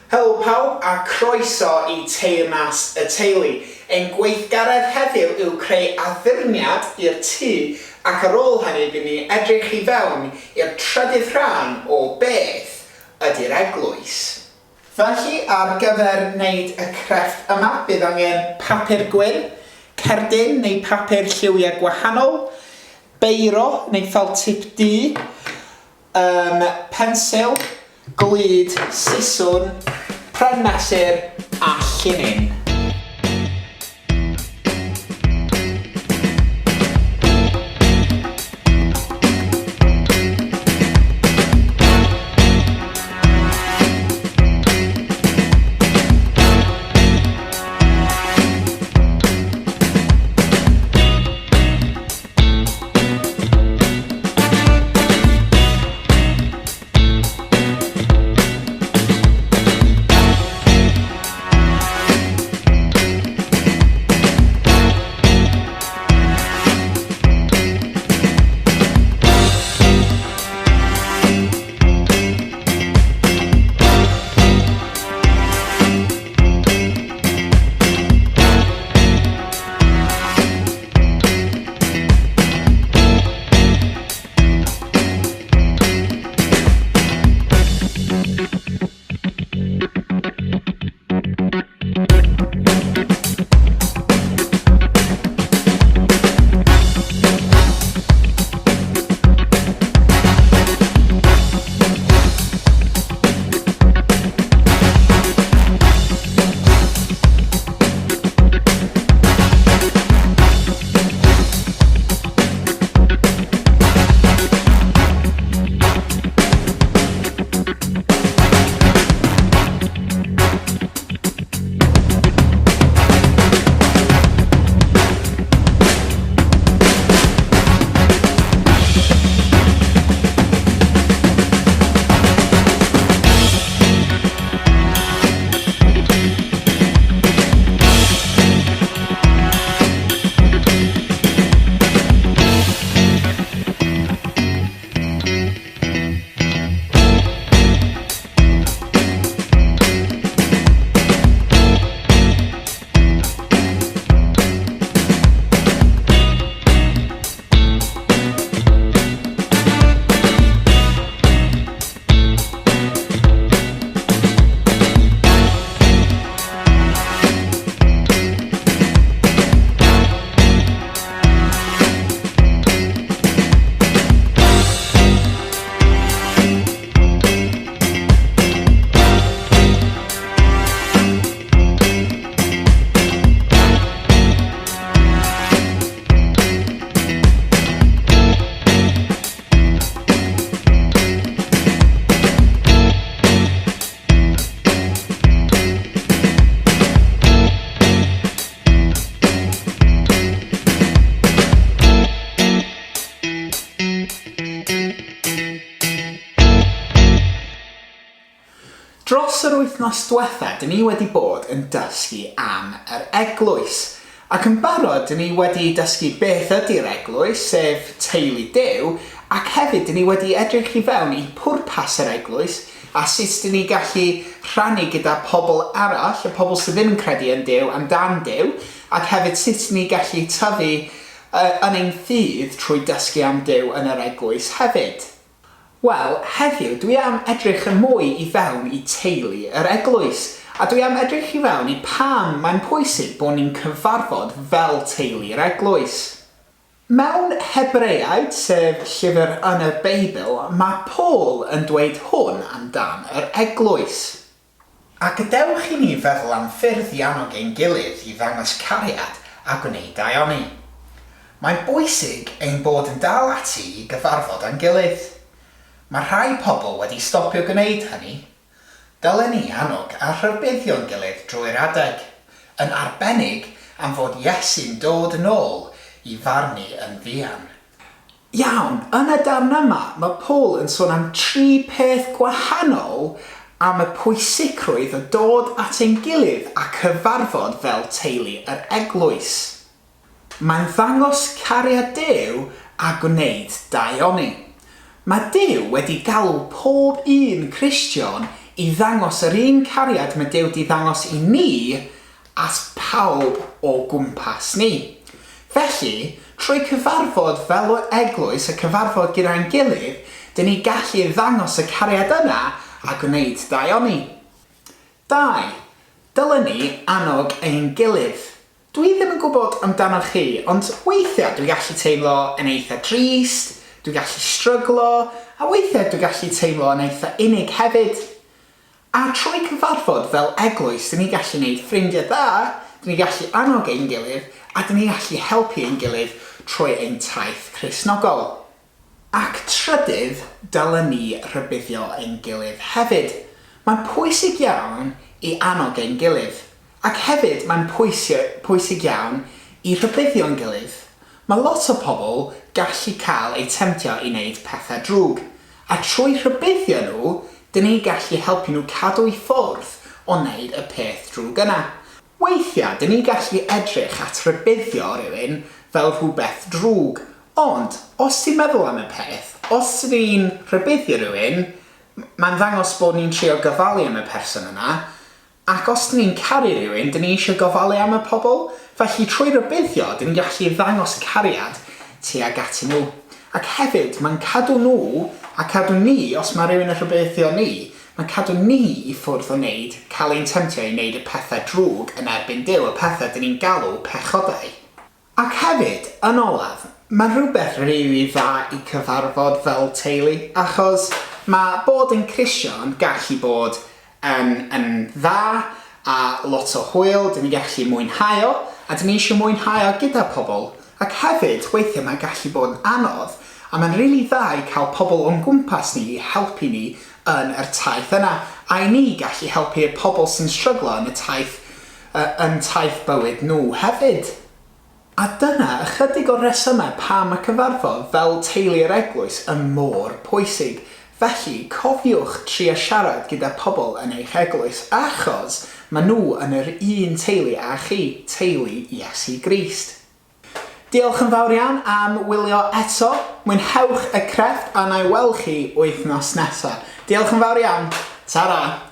Helo pawb a croeso I Teyrnas y Teulu. Ein gweithgaredd heddiw yw creu addurniad i'r tŷ ac ar ôl hynny bydd ni edrych I fewn i'r trydydd rhan o beth ydy'r eglwys. Felly ar gyfer wneud y crefft yma bydd angen papur gwyn, cerdyn neu papur lliwiau gwahanol, beiro neu fel tip D, pensil, glud, siswrn, pren mesur a llinyn. Dros yr wythnos diwetha, dyn ni wedi bod yn dysgu am yr eglwys. Ac yn barod, dyn ni wedi dysgu beth ydy'r eglwys, sef teulu Duw, ac hefyd dyn ni wedi edrych I fewn I pwrpas yr eglwys, a sut dyn ni gallu rhannu gyda pobl arall, y pobl sydd ddim yn credu yn Duw, amdan Duw, ac hefyd sut dyn ni gallu tyfu yn ein ffydd trwy dysgu am Duw yn yr eglwys hefyd. Wel, heddiw dwi am edrych yn mwy I fewn I teulu yr eglwys, a dwi am edrych I fewn I pam mae'n pwysig bod ni'n cyfarfod fel teulu'r eglwys. Mewn Hebreaid, sef llyfr yn y Beibl, mae Paul yn dweud hwn amdan yr eglwys. A gadewch I ni feddwl am ffyrdd annog ein gilydd I ddangos cariad a gwneud daioni. Mae'n bwysig ein bod yn dal ati I gyfarfod ein gilydd. Mae rhai pobl wedi stopio gwneud hynny. Dylen ni annog a rhybuddio'n gilydd drwy'r adeg, yn arbennig am fod Iesu'n dod yn ôl I farnu yn fuan. Iawn, yn y darn yma, mae Paul yn sôn am 3 peth gwahanol am y pwysigrwydd o dod at ein gilydd a cyfarfod fel teulu yr eglwys. Mae'n ddangos cariad Duw a gwneud daioni. Mae Duw wedi galw pob un Cristion i ddangos yr un cariad mae Duw di ddangos i ni at pawb o gwmpas ni. Felly, trwy cyfarfod fel o eglwys y cyfarfod gyda'n gilydd, dyn ni gallu ddangos y cariad yna a gwneud daioni. 2. Dylen ni annog ein gilydd. Dwi ddim yn gwybod amdanoch chi, ond weithiau dwi'n gallu teimlo yn eitha trist, dwi'n gallu stryglo, a weithiau dwi'n gallu teimlo yn eitha unig hefyd. A trwy cyfarfod fel eglwys, dyn ni gallu gwneud ffrindiau dda, dyn ni gallu annog ein gilydd, a dyn ni gallu helpu ein gilydd trwy ein taith Cristnogol. Ac trydydd, dylen ni rybuddio ein gilydd hefyd. Mae'n pwysig iawn i annog ein gilydd. Ac hefyd mae'n pwysig iawn i rybuddio'n gilydd. Mae lot o pobl gallu cael eu temtio i wneud pethau drwg. A trwy rybuddio nhw, dyn ni gallu helpu nhw cadw i ffwrdd o wneud y peth drwg yna. Weithiau, dyn ni gallu edrych at rybuddio rhywun fel rhywbeth drwg. Ond, os ti'n meddwl am y peth, os ni'n rybuddio rhywun, mae'n ddangos bod ni'n trio gofalu am y person yna, ac os ni'n caru rhywun, dyn ni eisiau gofalu am y pobl, felly trwy rybuddio, dyn ni'n gallu ddangos y cariad tuag atyn nhw. Ac hefyd, mae'n cadw nhw, a cadw ni, os mae rhywun yn rybuddio ni, mae'n cadw ni i ffwrdd o wneud, cael ein temtio i wneud y pethau drwg yn erbyn Duw, y pethau dyn ni'n galw pechodau. Ac hefyd, yn olaf, mae'n rhywbeth rili dda i cyfarfod fel teulu, achos mae bod yn Cristion gallu bod yn dda a lot o hwyl, dyn ni gallu mwynhau o, a dyn ni eisiau mwynhau o gyda pobl. Ac hefyd, weithiau mae'n gallu bod yn anodd, a mae'n rili dda i cael pobl o'n gwmpas ni i helpu ni yn yr taith yna. A i ni gallu helpu y pobl sy'n stryglo yn y taith bywyd nhw hefyd. A dyna ychydig o resymau pam y cyfarfod fel teulu'r eglwys yn mor pwysig. Felly, cofiwch trio siarad gyda pobl yn eich eglwys achos maen nhw yn yr un teulu a chi, teulu Iesu Grist. Diolch yn fawr iawn am wylio eto. Mwynhewch y crefft a na i weld chi wythnos nesaf. Diolch yn fawr iawn. Tara!